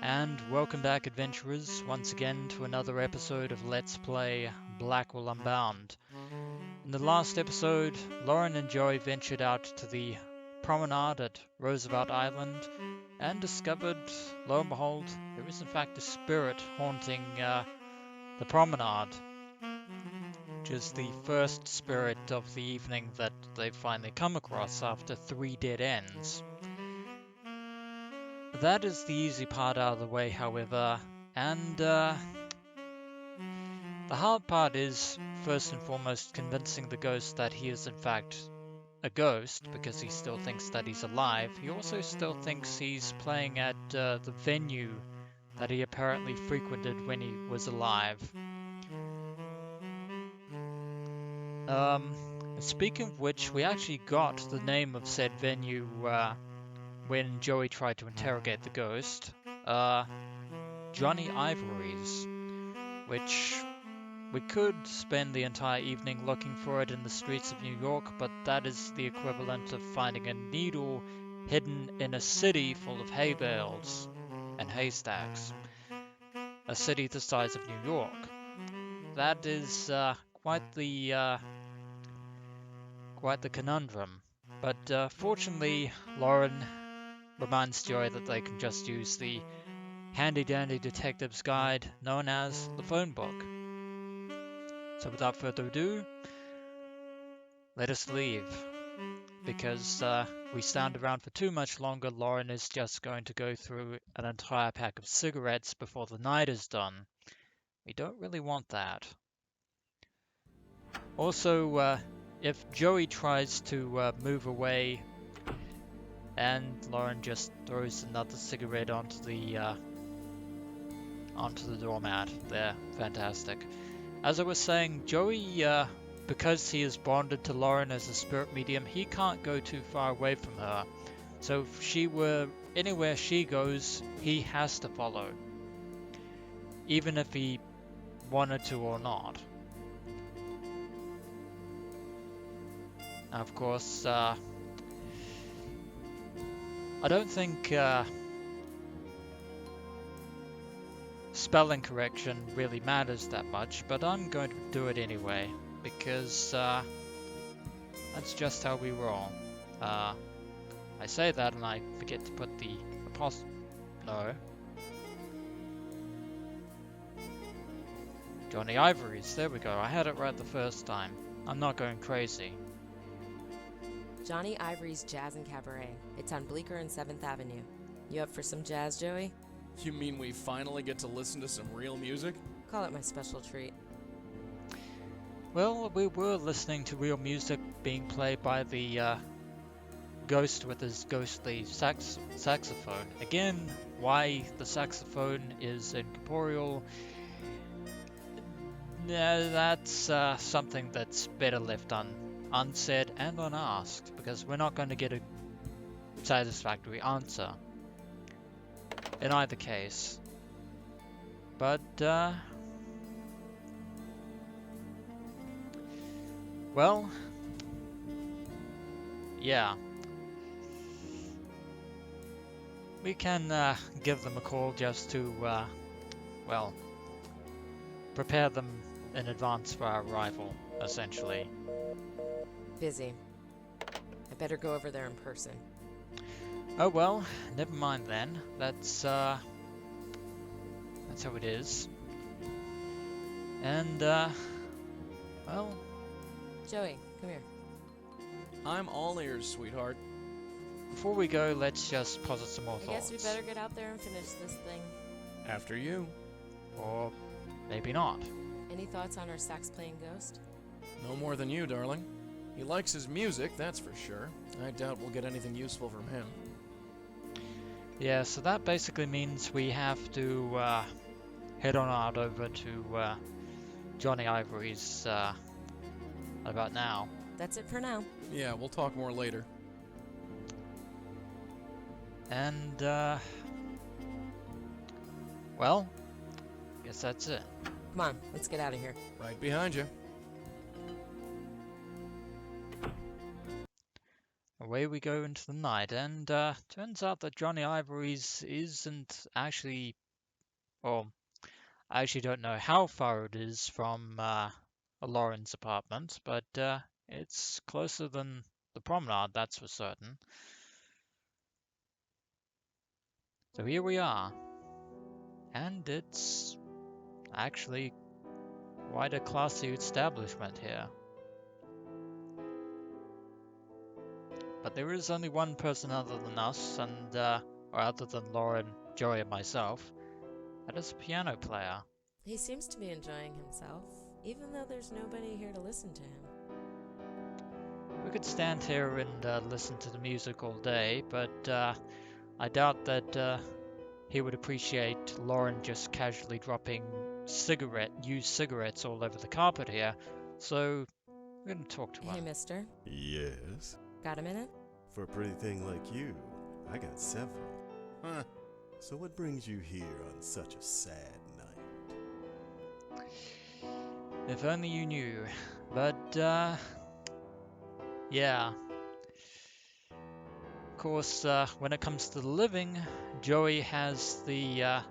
And welcome back, adventurers, once again to another episode of Let's Play Blackwell Unbound. In the last episode, Lauren and Joey ventured out to the promenade at Roosevelt Island and discovered, lo and behold, there is in fact a spirit haunting the promenade, which is the first spirit of the evening that they've finally come across after 3 dead ends. That is the easy part out of the way, however, and the hard part is, first and foremost, convincing the ghost that he is in fact a ghost, because he still thinks that he's alive. He also still thinks he's playing at the venue that he apparently frequented when he was alive. Speaking of which, we actually got the name of said venue when Joey tried to interrogate the ghost. Johnny Ivory's, which we could spend the entire evening looking for it in the streets of New York, but that is the equivalent of finding a needle hidden in a city full of hay bales and haystacks. A city the size of New York. That is quite the conundrum. But fortunately, Lauren reminds Joey that they can just use the handy-dandy detective's guide known as the phone book. So without further ado, let us leave. Because we stand around for too much longer, Lauren is just going to go through an entire pack of cigarettes before the night is done. We don't really want that. Also, if Joey tries to move away and Lauren just throws another cigarette onto the doormat, there, fantastic. As I was saying, Joey, because he is bonded to Lauren as a spirit medium, he can't go too far away from her. So if she were anywhere she goes, he has to follow, even if he wanted to or not. Now, of course, I don't think spelling correction really matters that much, but I'm going to do it anyway, because that's just how we roll. I say that and I forget to put the apostrophe. No. Johnny Ivory's, there we go. I had it right the first time. I'm not going crazy. Johnny Ivory's Jazz and Cabaret. It's on Bleecker and 7th Avenue. You up for some jazz, Joey? You mean we finally get to listen to some real music? Call it my special treat. Well, we were listening to real music being played by the ghost with his ghostly saxophone. Again, why the saxophone is incorporeal, that's something that's better left unsaid and unasked, because we're not going to get a satisfactory answer in either case. But well, yeah, we can give them a call just to well, prepare them in advance for our arrival, essentially. Busy. I better go over there in person. Oh well, never mind then. That's how it is. And well, Joey, come here. I'm all ears, sweetheart. before we go, let's just posit some more I thoughts. guess we better get out there and finish this thing. After you. Or maybe not. Any thoughts on our sax-playing ghost? No more than you, darling. He likes his music, that's for sure. I doubt we'll get anything useful from him. Yeah, so that basically means we have to head on out over to Johnny Ivory's about now. That's it for now. Yeah, we'll talk more later. And well, guess that's it. Come on, let's get out of here. Right behind you. away we go into the night, and turns out that Johnny Ivory's isn't actually, well, I actually don't know how far it is from Lauren's apartment, but it's closer than the promenade, that's for certain. So here we are, and it's actually quite a classy establishment here. But there is only one person other than us, and or other than Lauren, Joey, and myself, that is a piano player. He seems to be enjoying himself, even though there's nobody here to listen to him. We could stand here and listen to the music all day, but I doubt that he would appreciate Lauren just casually dropping used cigarettes all over the carpet here. So we're going to talk to Hey, him. mister. Yes? Got a minute? For a pretty thing like you, I got several. Huh. So what brings you here on such a sad night? If only you knew. But yeah. Of course, when it comes to the living, Joey has the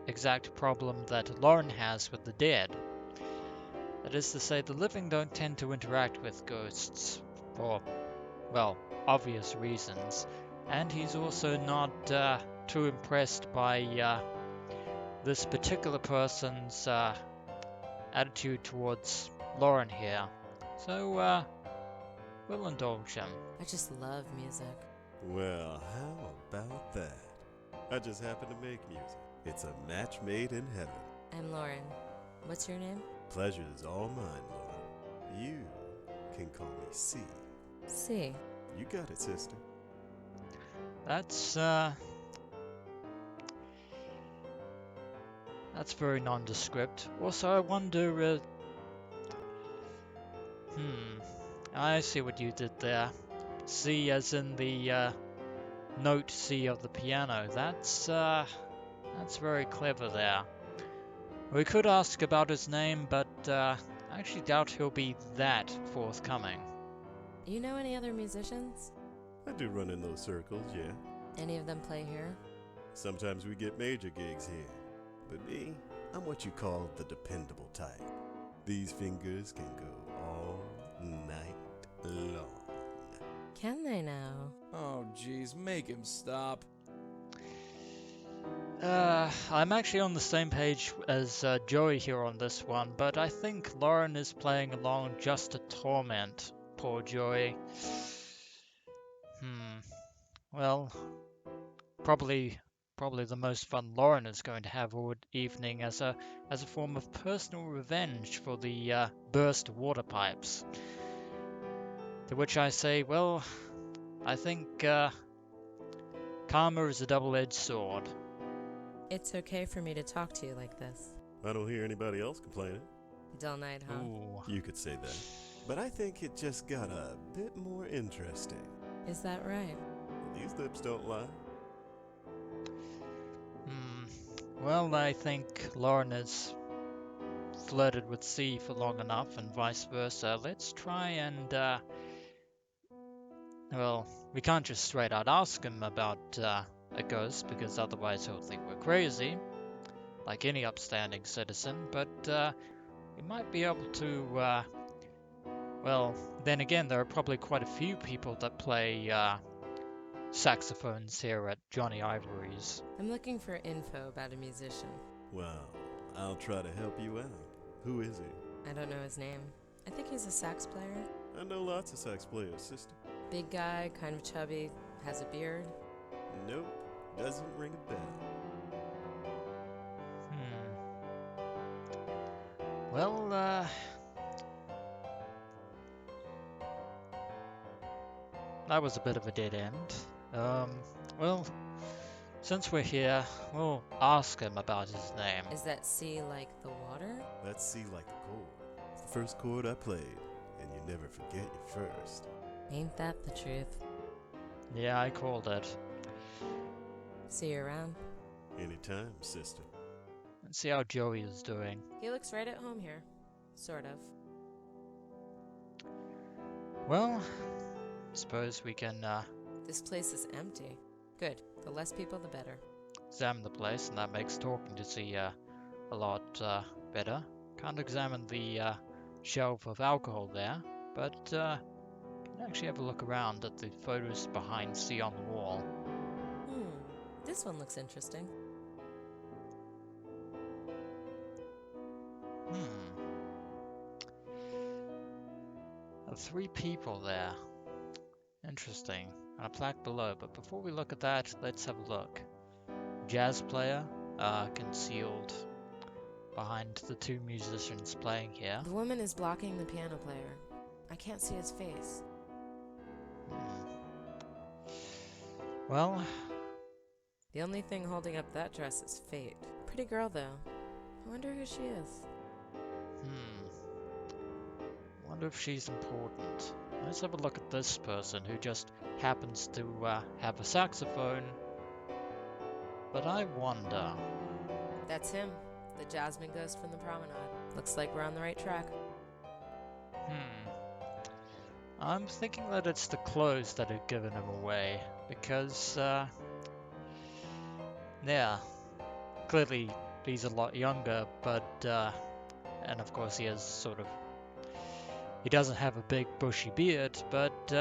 exact problem that Lauren has with the dead. That is to say, the living don't tend to interact with ghosts for, well, obvious reasons. And he's also not too impressed by this particular person's attitude towards Lauren here. So we'll indulge him. I just love music. Well, how about that? I just happen to make music. It's a match made in heaven. I'm Lauren. What's your name? Pleasure is all mine, Lauren. You can call me C. C. You got it, sister. That's very nondescript. Also, I wonder. I see what you did there. C as in the note C of the piano. That's very clever there. We could ask about his name, but I actually doubt he'll be that forthcoming. You know any other musicians? I do run in those circles, yeah. Any of them play here? Sometimes we get major gigs here. But me, I'm what you call the dependable type. These fingers can go all night long. Can they now? Oh, geez, make him stop. I'm actually on the same page as Joey here on this one, but I think Lauren is playing along just to torment poor Joey. Well, probably the most fun Lauren is going to have all evening as a form of personal revenge for the burst water pipes. To which I say, well, I think karma is a double-edged sword. It's okay for me to talk to you like this. I don't hear anybody else complaining. Dull night, huh? Ooh. You could say that. But I think it just got a bit more interesting. Is that right? These lips don't lie. Well, I think Lauren has flirted with C for long enough, and vice versa. Let's try and, well, we can't just straight out ask him about a ghost, because otherwise he'll think we're crazy, like any upstanding citizen, but we might be able to, well, then again, there are probably quite a few people that play saxophones here at Johnny Ivory's. I'm looking for info about a musician. Well, I'll try to help you out. Who is he? I don't know his name. I think he's a sax player. I know lots of sax players, sister. Big guy, kind of chubby, has a beard. Nope, doesn't ring a bell. Well, that was a bit of a dead end. Well, since we're here, we'll ask him about his name. Is that C like the water? That's C like a chord. It's the first chord I played, and you never forget your first. Ain't that the truth? Yeah, I called it. See you around. Anytime, sister. Let's see how Joey is doing. He looks right at home here. Sort of. Well, suppose we can This place is empty. Good. The less people, the better. examine the place, and that makes talking to see a lot better. Can't examine the shelf of alcohol there, but can actually have a look around at the photos behind C on the wall. This one looks interesting. Three people there. Interesting. And a plaque below, but before we look at that, let's have a look. Jazz player, concealed behind the two musicians playing here. The woman is blocking the piano player. I can't see his face. Well, The only thing holding up that dress is fate. Pretty girl, though. I wonder who she is. wonder if she's important. Let's have a look at this person who just happens to have a saxophone. But I wonder. That's him. The Jasmine Ghost from the promenade. Looks like we're on the right track. I'm thinking that it's the clothes that have given him away. Because, yeah. Clearly, he's a lot younger, but, and of course he has sort of, he doesn't have a big bushy beard, but,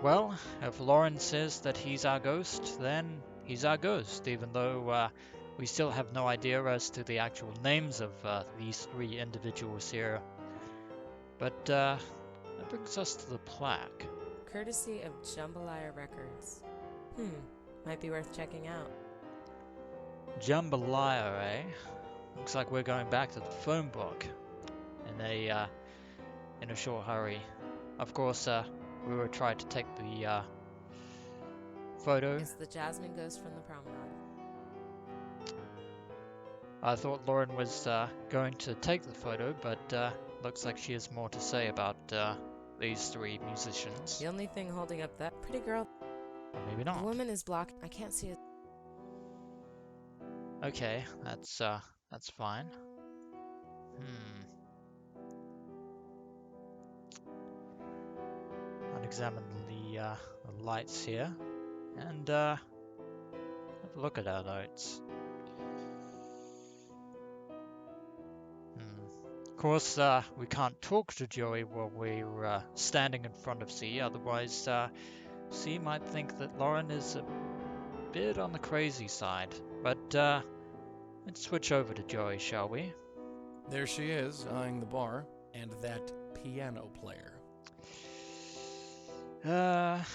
well, if Lauren says that he's our ghost, then he's our ghost, even though, we still have no idea as to the actual names of, these three individuals here. But, that brings us to the plaque. Courtesy of Jambalaya Records. Might be worth checking out. Jambalaya, eh? Looks like we're going back to the phone book in a short hurry. Of course, we were trying to take the photo. It's the Jasmine Ghost from the promenade. I thought Lauren was going to take the photo, but looks like she has more to say about these three musicians. The only thing holding up that pretty girl. Or maybe not. The woman is blocked. I can't see it. Okay, that's fine. I'll examine the lights here and have a look at our notes. Of course, we can't talk to Joey while we're standing in front of C, otherwise C might think that Lauren is a bit on the crazy side. But let's switch over to Joey, shall we? There she is, eyeing the bar, and that piano player.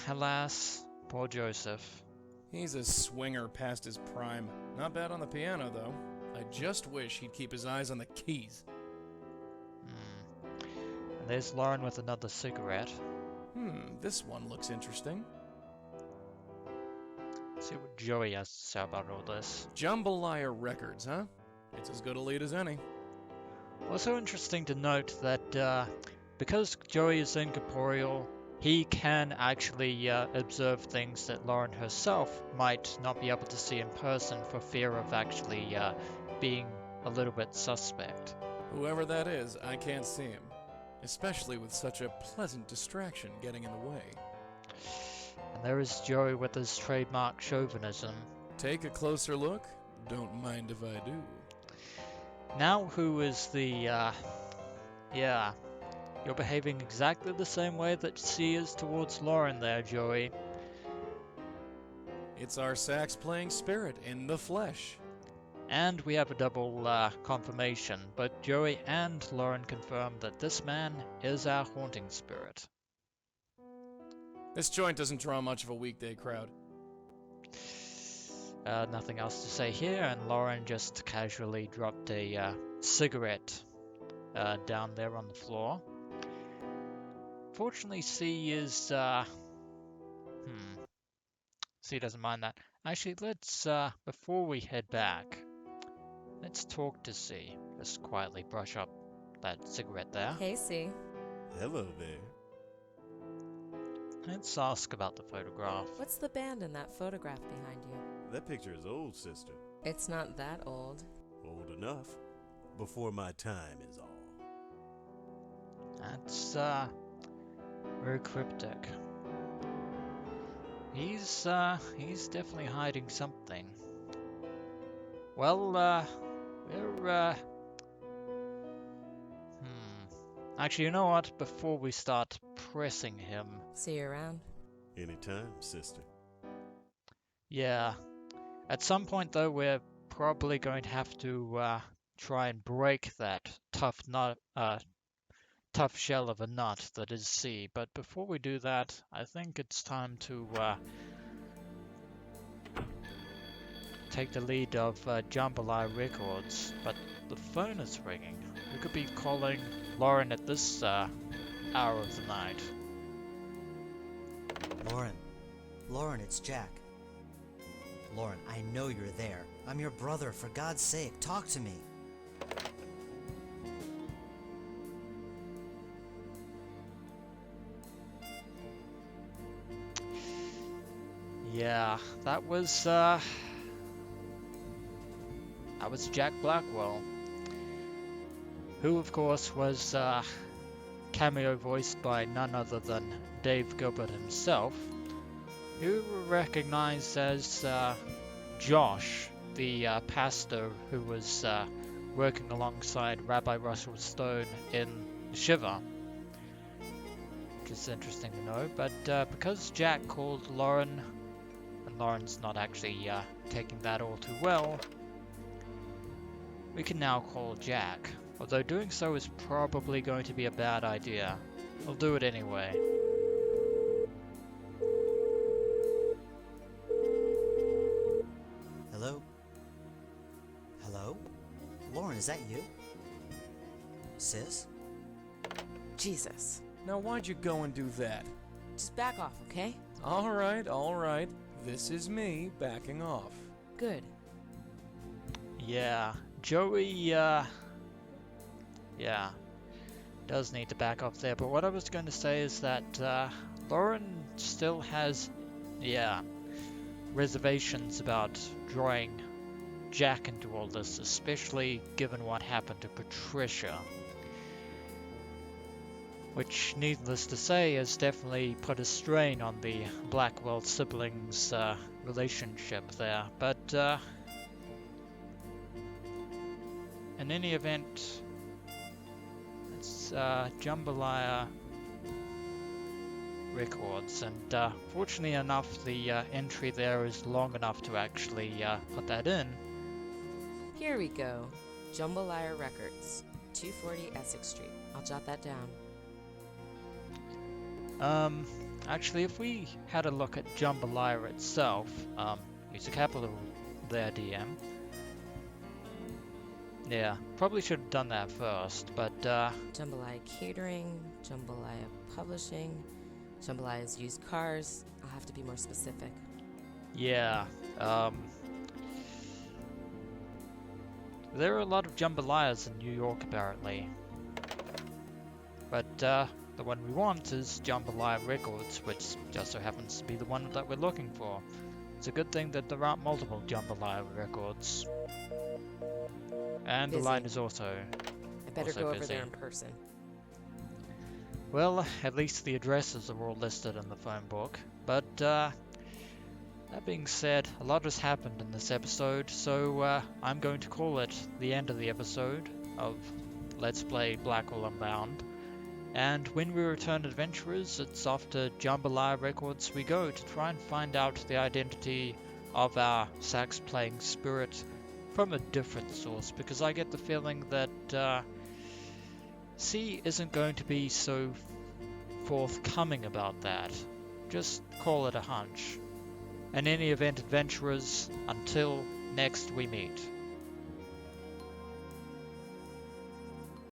Alas, poor Joseph. He's a swinger past his prime. Not bad on the piano, though. I just wish he'd keep his eyes on the keys. And there's Lauren with another cigarette. This one looks interesting. Let's see what Joey has to say about all this. Jambalaya Records, huh? It's as good a lead as any. Also interesting to note that because Joey is incorporeal, he can actually observe things that Lauren herself might not be able to see in person for fear of actually being a little bit suspect. Whoever that is, I can't see him. Especially with such a pleasant distraction getting in the way. And there is Joey with his trademark chauvinism. Take a closer look. Don't mind if I do. Now who is the, yeah, you're behaving exactly the same way that C is towards Lauren there, Joey. It's our sax-playing spirit in the flesh. And we have a double confirmation, but Joey and Lauren confirm that this man is our haunting spirit. This joint doesn't draw much of a weekday crowd. Nothing else to say here, and Lauren just casually dropped a cigarette down there on the floor. Fortunately, C is... C doesn't mind that. Actually, let's, before we head back, let's talk to C. Just quietly brush up that cigarette there. Hey, C. Hello there. Let's ask about the photograph. What's the band in that photograph behind you? That picture is old, sister. It's not that old. Old enough. Before my time is all. That's, Very cryptic. He's definitely hiding something. Well, we're, Actually, you know what? Before we start pressing him, See you around. Anytime, sister. yeah, at some point though, we're probably going to have to try and break that tough shell of a nut that is C. But before we do that, I think it's time to take the lead of Jambalaya Records. But the phone is ringing. We could be calling Lauren at this hour of the night. Lauren, it's Jack. Lauren, I know you're there. I'm your brother, for God's sake, talk to me. Yeah, that was Jack Blackwell, who of course was cameo voiced by none other than Dave Gilbert himself, who were recognized as Josh, the pastor who was working alongside Rabbi Russell Stone in Shiva. Which is interesting to know, but because Jack called Lauren, and Lauren's not actually taking that all too well, we can now call Jack, although doing so is probably going to be a bad idea. We'll do it anyway. Hello? Hello? Lauren, is that you? Sis? Jesus. Now, why'd you go and do that? Just back off, okay? All right. This is me backing off. Good. Yeah, Joey, does need to back off there, but what I was going to say is that Lauren still has, reservations about drawing Jack into all this, especially given what happened to Patricia. Which, needless to say, has definitely put a strain on the Blackwell siblings' relationship there. But in any event, it's Jambalaya Records, and fortunately enough, the entry there is long enough to actually put that in. Here we go. Jambalaya Records, 240 Essex Street. I'll jot that down. Actually, if we had a look at Jambalaya itself, use a capital there, DM. Yeah, probably should have done that first, but Jambalaya Catering, Jambalaya Publishing, Jambalaya's Used Cars. I'll have to be more specific. yeah, there are a lot of Jambalayas in New York, apparently. But, the one we want is Jambalaya Records, which just so happens to be the one that we're looking for. It's a good thing that there aren't multiple Jambalaya Records. And the Busy. line is also I better Also go over busy. there in person. Well, at least the addresses are all listed in the phone book. But, that being said, a lot has happened in this episode, so I'm going to call it the end of the episode of Let's Play Blackwell Unbound. And when we return adventurers, it's off to Jambalaya Records we go to try and find out the identity of our sax-playing spirit from a different source, because I get the feeling that C isn't going to be so forthcoming about that. Just call it a hunch. In any event, adventurers, until next we meet.